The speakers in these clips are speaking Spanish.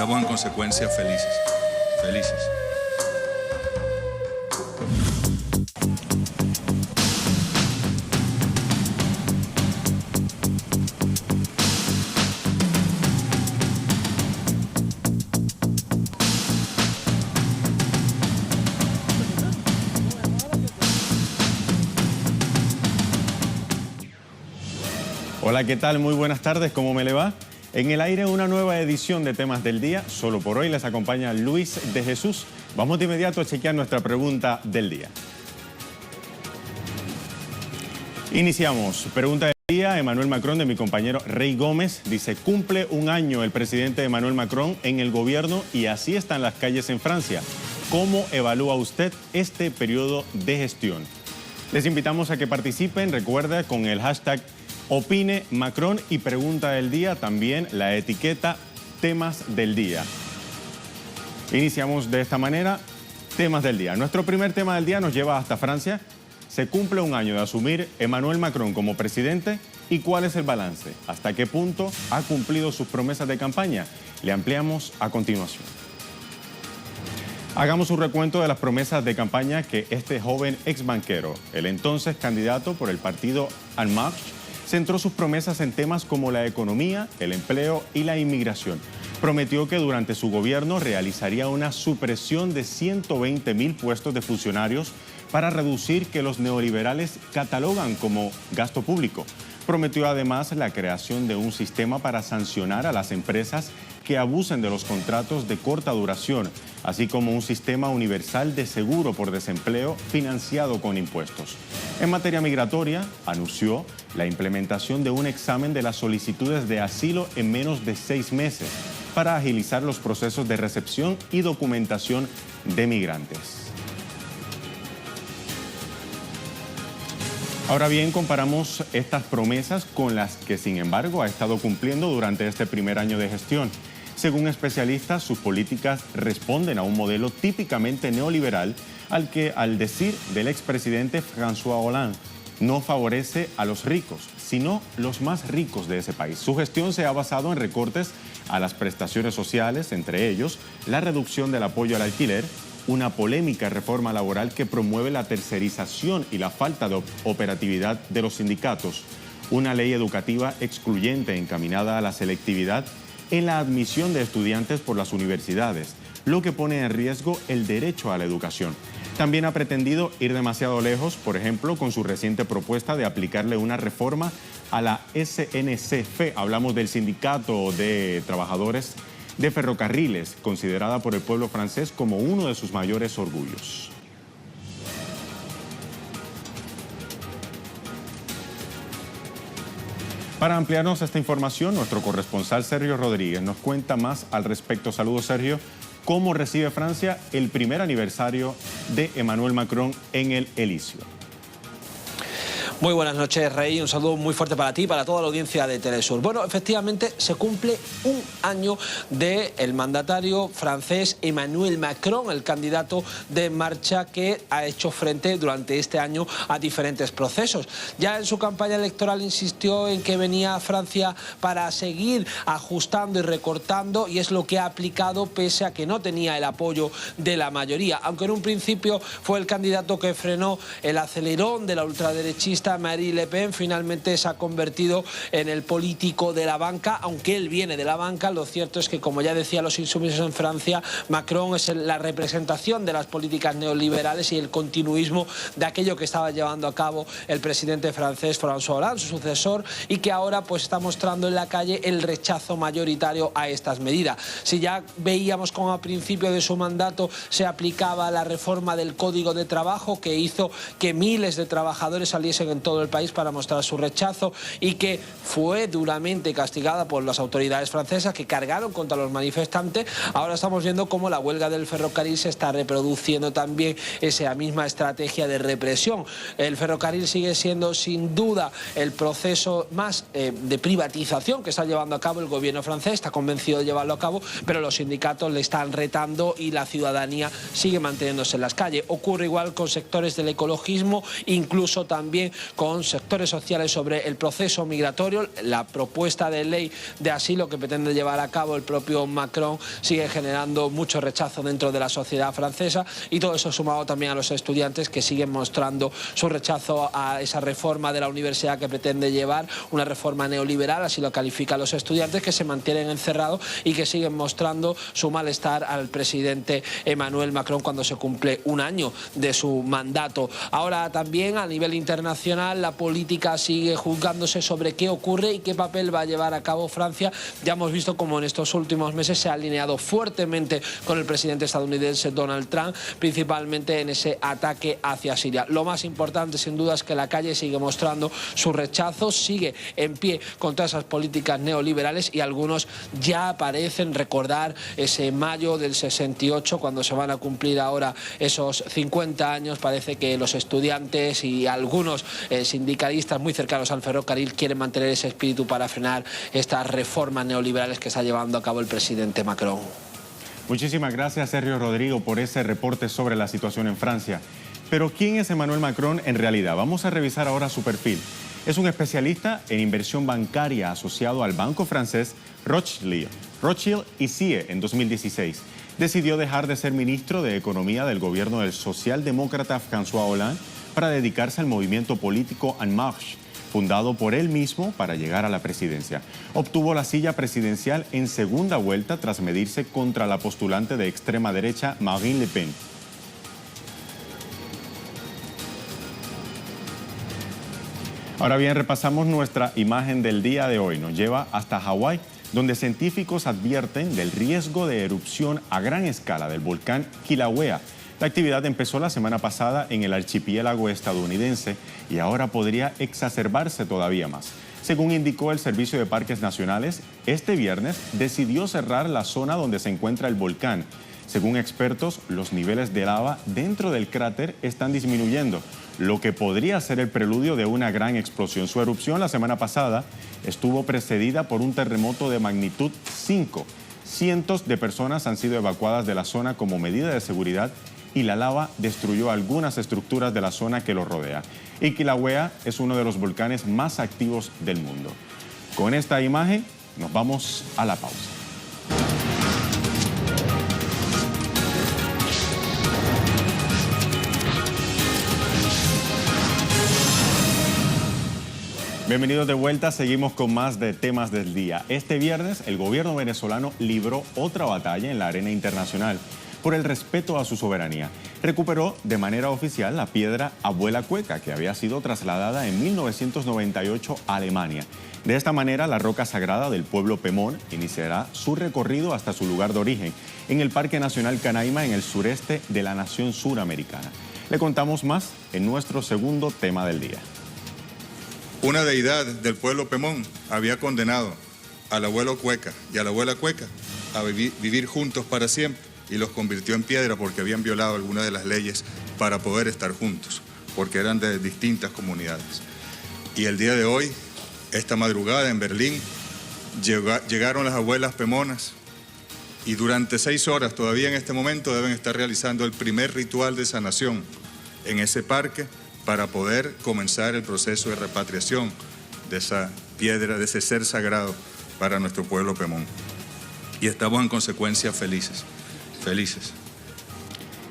estamos en consecuencia felices. Felices. Hola, ¿qué tal? Muy buenas tardes, ¿cómo me le va? En el aire una nueva edición de Temas del Día. Solo por hoy les acompaña Luis de Jesús. Vamos de inmediato a chequear nuestra pregunta del día. Iniciamos. Pregunta del día. Emmanuel Macron, de mi compañero Rey Gómez, dice: cumple un año el presidente Emmanuel Macron en el gobierno y así están las calles en Francia. ¿Cómo evalúa usted este periodo de gestión? Les invitamos a que participen. Recuerda, con el hashtag Opine Macron y pregunta del día, también la etiqueta Temas del Día. Iniciamos de esta manera, Temas del Día. Nuestro primer tema del día nos lleva hasta Francia. Se cumple un año de asumir Emmanuel Macron como presidente. ¿Y cuál es el balance? ¿Hasta qué punto ha cumplido sus promesas de campaña? Le ampliamos a continuación. Hagamos un recuento de las promesas de campaña que este joven exbanquero, el entonces candidato por el partido En Marche, centró sus promesas en temas como la economía, el empleo y la inmigración. Prometió que durante su gobierno realizaría una supresión de 120.000 puestos de funcionarios para reducir que los neoliberales catalogan como gasto público. Prometió además la creación de un sistema para sancionar a las empresas que abusen de los contratos de corta duración, así como un sistema universal de seguro por desempleo financiado con impuestos. En materia migratoria, anunció la implementación de un examen de las solicitudes de asilo en menos de 6 meses para agilizar los procesos de recepción y documentación de migrantes. Ahora bien, comparamos estas promesas con las que, sin embargo, ha estado cumpliendo durante este primer año de gestión. Según especialistas, sus políticas responden a un modelo típicamente neoliberal al que, al decir del expresidente François Hollande, no favorece a los ricos, sino los más ricos de ese país. Su gestión se ha basado en recortes a las prestaciones sociales, entre ellos la reducción del apoyo al alquiler, una polémica reforma laboral que promueve la tercerización y la falta de operatividad de los sindicatos, una ley educativa excluyente encaminada a la selectividad en la admisión de estudiantes por las universidades, lo que pone en riesgo el derecho a la educación. También ha pretendido ir demasiado lejos, por ejemplo, con su reciente propuesta de aplicarle una reforma a la SNCF. Hablamos del Sindicato de Trabajadores de Ferrocarriles, considerada por el pueblo francés como uno de sus mayores orgullos. Para ampliarnos esta información, nuestro corresponsal Sergio Rodríguez nos cuenta más al respecto. Saludos, Sergio. ¿Cómo recibe Francia el primer aniversario de Emmanuel Macron en el Elíseo? Muy buenas noches, Rey. Un saludo muy fuerte para ti y para toda la audiencia de Telesur. Bueno, efectivamente se cumple un año del mandatario francés Emmanuel Macron, el candidato de En Marcha, que ha hecho frente durante este año a diferentes procesos. Ya en su campaña electoral insistió en que venía a Francia para seguir ajustando y recortando, y es lo que ha aplicado pese a que no tenía el apoyo de la mayoría. Aunque en un principio fue el candidato que frenó el acelerón de la ultraderechista Marine Le Pen, finalmente se ha convertido en el político de la banca. Aunque él viene de la banca, lo cierto es que, como ya decía los insumisos en Francia, Macron es la representación de las políticas neoliberales y el continuismo de aquello que estaba llevando a cabo el presidente francés François Hollande, su sucesor, y que ahora pues está mostrando en la calle el rechazo mayoritario a estas medidas. Si ya veíamos cómo a principio de su mandato se aplicaba la reforma del Código de Trabajo, que hizo que miles de trabajadores saliesen en todo el país para mostrar su rechazo, y que fue duramente castigada por las autoridades francesas, que cargaron contra los manifestantes, ahora estamos viendo cómo la huelga del ferrocarril se está reproduciendo también esa misma estrategia de represión. El ferrocarril sigue siendo sin duda el proceso más de privatización que está llevando a cabo el gobierno francés, está convencido de llevarlo a cabo, pero los sindicatos le están retando y la ciudadanía sigue manteniéndose en las calles. Ocurre igual con sectores del ecologismo, incluso también con sectores sociales sobre el proceso migratorio. La propuesta de ley de asilo que pretende llevar a cabo el propio Macron sigue generando mucho rechazo dentro de la sociedad francesa, y todo eso sumado también a los estudiantes que siguen mostrando su rechazo a esa reforma de la universidad que pretende llevar, una reforma neoliberal, así lo califican los estudiantes, que se mantienen encerrados y que siguen mostrando su malestar al presidente Emmanuel Macron cuando se cumple un año de su mandato. Ahora también a nivel internacional la política sigue juzgándose sobre qué ocurre y qué papel va a llevar a cabo Francia. Ya hemos visto cómo en estos últimos meses se ha alineado fuertemente con el presidente estadounidense Donald Trump, principalmente en ese ataque hacia Siria. Lo más importante sin duda es que la calle sigue mostrando su rechazo, sigue en pie contra esas políticas neoliberales, y algunos ya parecen recordar ese mayo del 68, cuando se van a cumplir ahora esos 50 años. Parece que los estudiantes y algunos sindicalistas muy cercanos al ferrocarril quieren mantener ese espíritu para frenar estas reformas neoliberales que está llevando a cabo el presidente Macron. Muchísimas gracias, Sergio Rodrigo, por ese reporte sobre la situación en Francia. Pero ¿quién es Emmanuel Macron en realidad? Vamos a revisar ahora su perfil. Es un especialista en inversión bancaria asociado al banco francés Rothschild y CIE en 2016. Decidió dejar de ser ministro de Economía del gobierno del socialdemócrata François Hollande para dedicarse al movimiento político En Marche, fundado por él mismo para llegar a la presidencia. Obtuvo la silla presidencial en segunda vuelta tras medirse contra la postulante de extrema derecha Marine Le Pen. Ahora bien, repasamos nuestra imagen del día de hoy. Nos lleva hasta Hawái, donde científicos advierten del riesgo de erupción a gran escala del volcán Kilauea. La actividad empezó la semana pasada en el archipiélago estadounidense y ahora podría exacerbarse todavía más. Según indicó el Servicio de Parques Nacionales, este viernes decidió cerrar la zona donde se encuentra el volcán. Según expertos, los niveles de lava dentro del cráter están disminuyendo, lo que podría ser el preludio de una gran explosión. Su erupción la semana pasada estuvo precedida por un terremoto de magnitud 5. Cientos de personas han sido evacuadas de la zona como medida de seguridad y la lava destruyó algunas estructuras de la zona que lo rodea. Y Kilauea es uno de los volcanes más activos del mundo. Con esta imagen nos vamos a la pausa. Bienvenidos de vuelta, seguimos con más de temas del día. Este viernes el gobierno venezolano libró otra batalla en la arena internacional por el respeto a su soberanía. Recuperó de manera oficial la piedra Abuela Cueca, que había sido trasladada en 1998 a Alemania. De esta manera, la roca sagrada del pueblo Pemón iniciará su recorrido hasta su lugar de origen, en el Parque Nacional Canaima, en el sureste de la nación suramericana. Le contamos más en nuestro segundo tema del día. Una deidad del pueblo Pemón había condenado al abuelo Cueca y a la abuela Cueca a vivir juntos para siempre y los convirtió en piedra porque habían violado algunas de las leyes para poder estar juntos, porque eran de distintas comunidades. Y el día de hoy, esta madrugada en Berlín, llegaron las abuelas pemonas y durante 6 horas, todavía en este momento, deben estar realizando el primer ritual de sanación en ese parque para poder comenzar el proceso de repatriación de esa piedra, de ese ser sagrado para nuestro pueblo Pemón. Y estamos en consecuencia felices.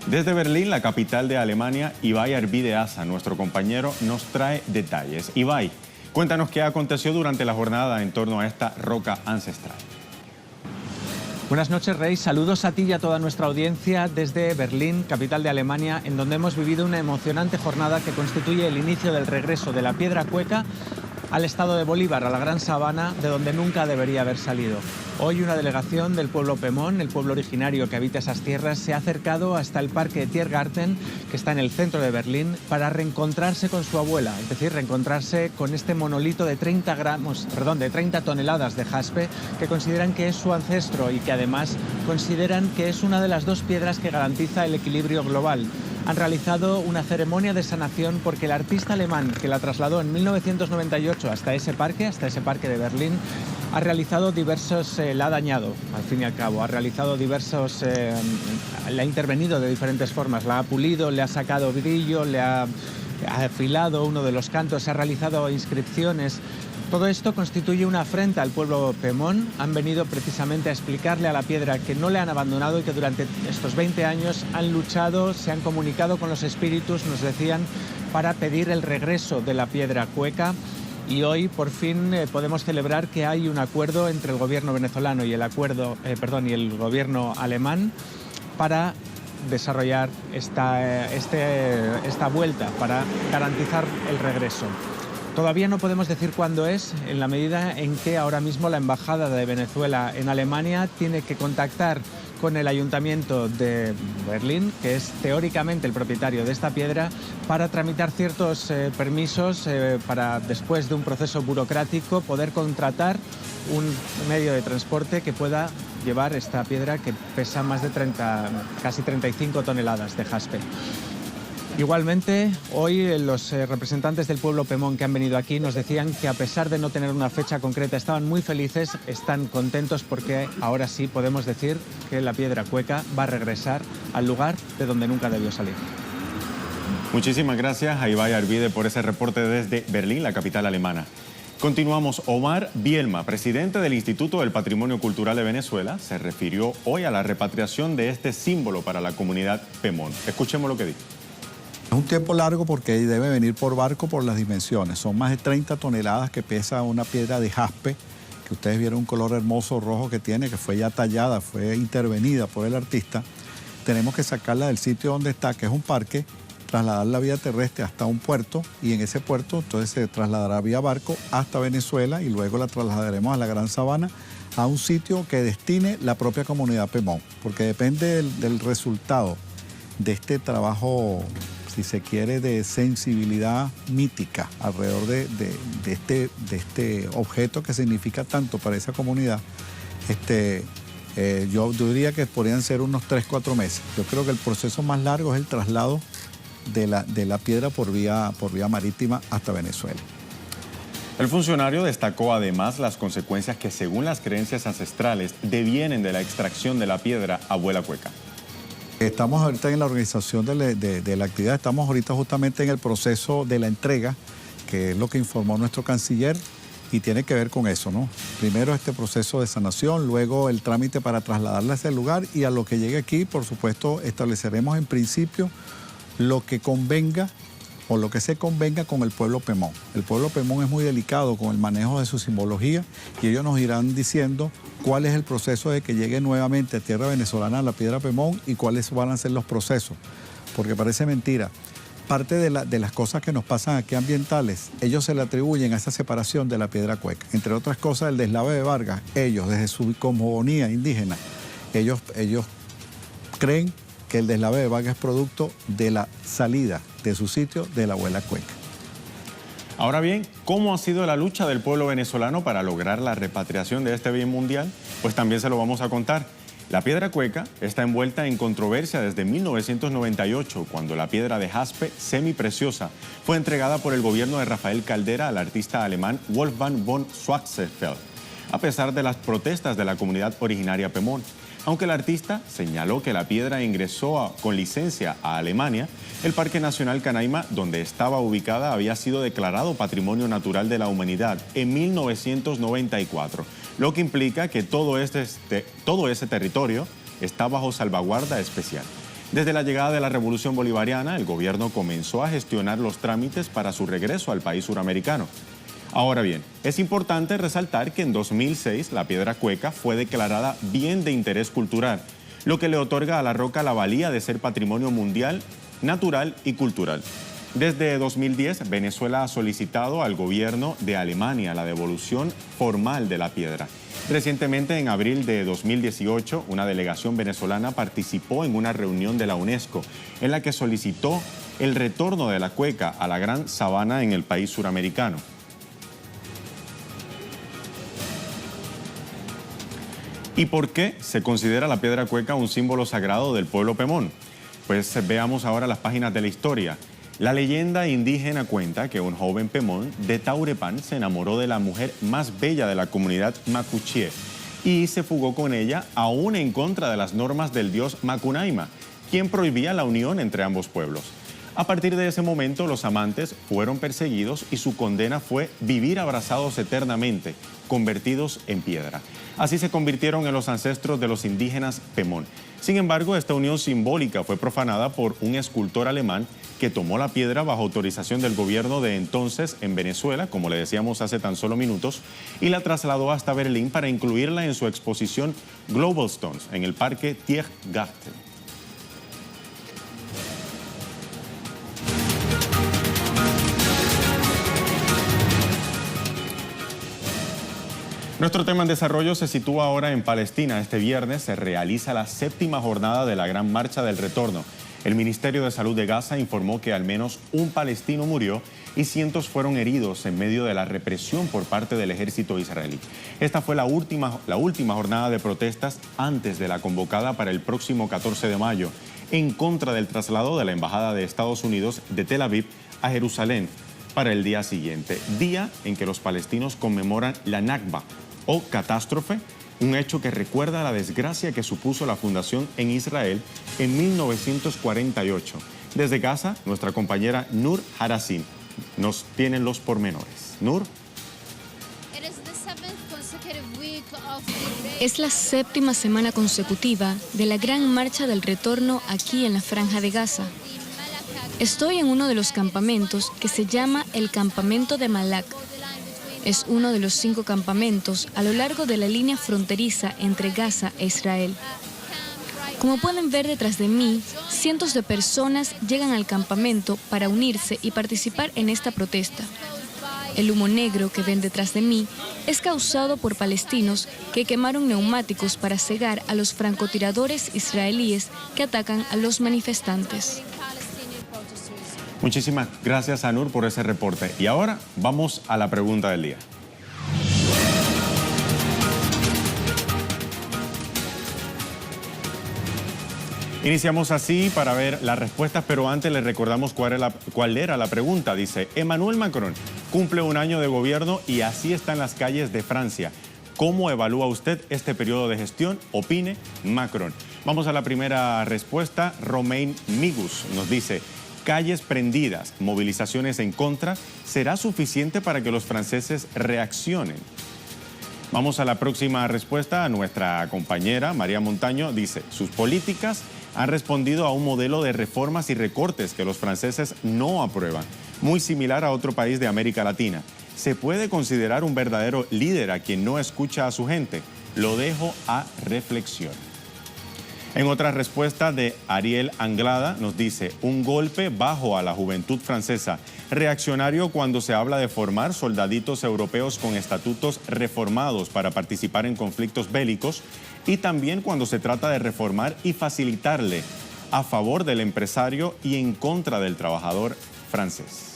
Desde Berlín, la capital de Alemania, Ibai Arvideaza, nuestro compañero, nos trae detalles. Ibai, cuéntanos qué aconteció durante la jornada en torno a esta roca ancestral. Buenas noches, Rey. Saludos a ti y a toda nuestra audiencia desde Berlín, capital de Alemania, en donde hemos vivido una emocionante jornada que constituye el inicio del regreso de la piedra Cueca al estado de Bolívar, a la Gran Sabana, de donde nunca debería haber salido. Hoy una delegación del pueblo Pemón, el pueblo originario que habita esas tierras, se ha acercado hasta el parque Tiergarten, que está en el centro de Berlín, para reencontrarse con su abuela, es decir, reencontrarse con este monolito de 30 toneladas de jaspe, que consideran que es su ancestro y que además consideran que es una de las 2 piedras que garantiza el equilibrio global. Han realizado una ceremonia de sanación porque el artista alemán que la trasladó en 1998 hasta ese parque de Berlín, ha realizado la ha dañado, al fin y al cabo, le ha intervenido de diferentes formas, la ha pulido, le ha sacado brillo, le ha afilado uno de los cantos, se ha realizado inscripciones. Todo esto constituye una afrenta al pueblo pemón. Han venido precisamente a explicarle a la piedra que no le han abandonado y que durante estos 20 años han luchado, se han comunicado con los espíritus, nos decían, para pedir el regreso de la piedra cueca. Y hoy por fin podemos celebrar que hay un acuerdo entre el gobierno venezolano y el gobierno alemán para desarrollar esta vuelta, para garantizar el regreso. Todavía no podemos decir cuándo es, en la medida en que ahora mismo la Embajada de Venezuela en Alemania tiene que contactar con el Ayuntamiento de Berlín, que es teóricamente el propietario de esta piedra, para tramitar ciertos permisos para, después de un proceso burocrático, poder contratar un medio de transporte que pueda llevar esta piedra que pesa más de casi 35 toneladas de jaspe. Igualmente, hoy los representantes del pueblo pemón que han venido aquí nos decían que a pesar de no tener una fecha concreta, estaban muy felices, están contentos porque ahora sí podemos decir que la piedra cueca va a regresar al lugar de donde nunca debió salir. Muchísimas gracias a Ibai Arvide por ese reporte desde Berlín, la capital alemana. Continuamos. Omar Bielma, presidente del Instituto del Patrimonio Cultural de Venezuela, se refirió hoy a la repatriación de este símbolo para la comunidad pemón. Escuchemos lo que dijo. Es un tiempo largo porque debe venir por barco por las dimensiones. Son más de 30 toneladas que pesa una piedra de jaspe, que ustedes vieron un color hermoso rojo que tiene, que fue ya tallada, fue intervenida por el artista. Tenemos que sacarla del sitio donde está, que es un parque, trasladarla vía terrestre hasta un puerto, y en ese puerto entonces se trasladará vía barco hasta Venezuela y luego la trasladaremos a la Gran Sabana, a un sitio que destine la propia comunidad pemón, porque depende del resultado de este trabajo, si se quiere, de sensibilidad mítica alrededor de este objeto que significa tanto para esa comunidad. Yo diría que podrían ser unos 3-4 meses. Yo creo que el proceso más largo es el traslado de la piedra por vía marítima hasta Venezuela. El funcionario destacó además las consecuencias que, según las creencias ancestrales, devienen de la extracción de la piedra abuela cueca. Estamos ahorita en la organización de la actividad, estamos ahorita justamente en el proceso de la entrega, que es lo que informó nuestro canciller, y tiene que ver con eso, ¿no? Primero este proceso de sanación, luego el trámite para trasladarla a ese lugar, y a lo que llegue aquí, por supuesto, estableceremos en principio lo que convenga o lo que se convenga con el pueblo pemón. El pueblo pemón es muy delicado con el manejo de su simbología, y ellos nos irán diciendo cuál es el proceso de que llegue nuevamente a tierra venezolana la piedra pemón y cuáles van a ser los procesos, porque parece mentira. Parte de las cosas que nos pasan aquí ambientales, ellos se le atribuyen a esa separación de la piedra cueca. Entre otras cosas, el deslave de Vargas, ellos desde su cosmogonía indígena, ellos creen que el deslave de Vargas es producto de la salida de su sitio de la abuela cueca. Ahora bien, ¿cómo ha sido la lucha del pueblo venezolano para lograr la repatriación de este bien mundial? Pues también se lo vamos a contar. La piedra cueca está envuelta en controversia desde 1998, cuando la piedra de jaspe semipreciosa fue entregada por el gobierno de Rafael Caldera al artista alemán Wolfgang von Schwarzfeld, a pesar de las protestas de la comunidad originaria pemón. Aunque el artista señaló que la piedra ingresó con licencia a Alemania, el Parque Nacional Canaima, donde estaba ubicada, había sido declarado Patrimonio Natural de la Humanidad en 1994, lo que implica que todo ese territorio está bajo salvaguarda especial. Desde la llegada de la Revolución Bolivariana, el gobierno comenzó a gestionar los trámites para su regreso al país suramericano. Ahora bien, es importante resaltar que en 2006 la piedra cueca fue declarada bien de interés cultural, lo que le otorga a la roca la valía de ser patrimonio mundial, natural y cultural. Desde 2010, Venezuela ha solicitado al gobierno de Alemania la devolución formal de la piedra. Recientemente, en abril de 2018, una delegación venezolana participó en una reunión de la UNESCO en la que solicitó el retorno de la cueca a la Gran Sabana en el país suramericano. ¿Y por qué se considera la piedra cueca un símbolo sagrado del pueblo pemón? Pues veamos ahora las páginas de la historia. La leyenda indígena cuenta que un joven pemón de Taurepán se enamoró de la mujer más bella de la comunidad macuchie y se fugó con ella aún en contra de las normas del dios Macunaíma, quien prohibía la unión entre ambos pueblos. A partir de ese momento, los amantes fueron perseguidos y su condena fue vivir abrazados eternamente, convertidos en piedra. Así se convirtieron en los ancestros de los indígenas Pemón. Sin embargo, esta unión simbólica fue profanada por un escultor alemán que tomó la piedra bajo autorización del gobierno de entonces en Venezuela, como le decíamos hace tan solo minutos, y la trasladó hasta Berlín para incluirla en su exposición Global Stones en el Parque Tiergarten. Nuestro tema en desarrollo se sitúa ahora en Palestina. Este viernes se realiza la 7ª jornada de la Gran Marcha del Retorno. El Ministerio de Salud de Gaza informó que al menos un palestino murió y cientos fueron heridos en medio de la represión por parte del ejército israelí. Esta fue la última jornada de protestas antes de la convocada para el próximo 14 de mayo, en contra del traslado de la Embajada de Estados Unidos de Tel Aviv a Jerusalén para el día siguiente, día en que los palestinos conmemoran la Nakba, o catástrofe, un hecho que recuerda la desgracia que supuso la fundación en Israel en 1948. Desde Gaza, nuestra compañera Nur Harasin nos tiene los pormenores. Nur. Es la 7ª semana consecutiva de la Gran Marcha del Retorno aquí en la Franja de Gaza. Estoy en uno de los campamentos que se llama el Campamento de Malak. Es uno de los 5 campamentos a lo largo de la línea fronteriza entre Gaza e Israel. Como pueden ver detrás de mí, cientos de personas llegan al campamento para unirse y participar en esta protesta. El humo negro que ven detrás de mí es causado por palestinos que quemaron neumáticos para cegar a los francotiradores israelíes que atacan a los manifestantes. Muchísimas gracias a Nur por ese reporte. Y ahora vamos a la pregunta del día. Iniciamos así para ver las respuestas, pero antes les recordamos cuál era la pregunta. Dice, Emmanuel Macron cumple un año de gobierno y así están las calles de Francia. ¿Cómo evalúa usted este periodo de gestión? Opine Macron. Vamos a la primera respuesta. Romain Migus nos dice, calles prendidas, movilizaciones en contra, ¿será suficiente para que los franceses reaccionen? Vamos a la próxima respuesta. A nuestra compañera María Montaño dice, sus políticas han respondido a un modelo de reformas y recortes que los franceses no aprueban, muy similar a otro país de América Latina. ¿Se puede considerar un verdadero líder a quien no escucha a su gente? Lo dejo a reflexión. En otra respuesta de Ariel Anglada nos dice, un golpe bajo a la juventud francesa, reaccionario cuando se habla de formar soldaditos europeos con estatutos reformados para participar en conflictos bélicos y también cuando se trata de reformar y facilitarle a favor del empresario y en contra del trabajador francés.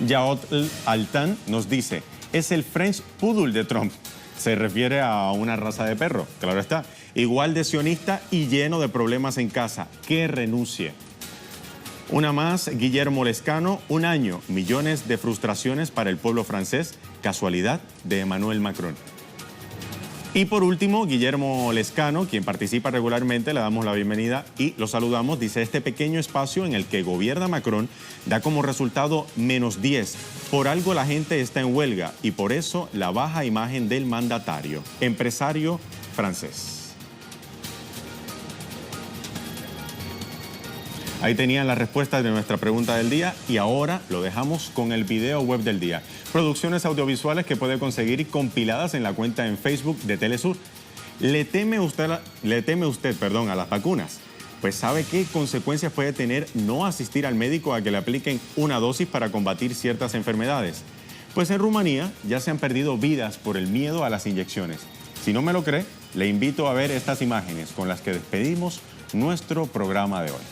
Yaot Altan nos dice, es el French Poodle de Trump. Se refiere a una raza de perro, claro está. Igual de sionista y lleno de problemas en casa. Que renuncie. Una más, Guillermo Lescano, un año, millones de frustraciones para el pueblo francés. Casualidad de Emmanuel Macron. Y por último, Guillermo Lescano, quien participa regularmente, le damos la bienvenida y lo saludamos. Dice, este pequeño espacio en el que gobierna Macron da como resultado -10. Por algo la gente está en huelga y por eso la baja imagen del mandatario, empresario francés. Ahí tenían las respuestas de nuestra pregunta del día y ahora lo dejamos con el video web del día. Producciones audiovisuales que puede conseguir compiladas en la cuenta en Facebook de Telesur. ¿Le teme usted a las vacunas? Pues ¿sabe qué consecuencias puede tener no asistir al médico a que le apliquen una dosis para combatir ciertas enfermedades? Pues en Rumanía ya se han perdido vidas por el miedo a las inyecciones. Si no me lo cree, le invito a ver estas imágenes con las que despedimos nuestro programa de hoy.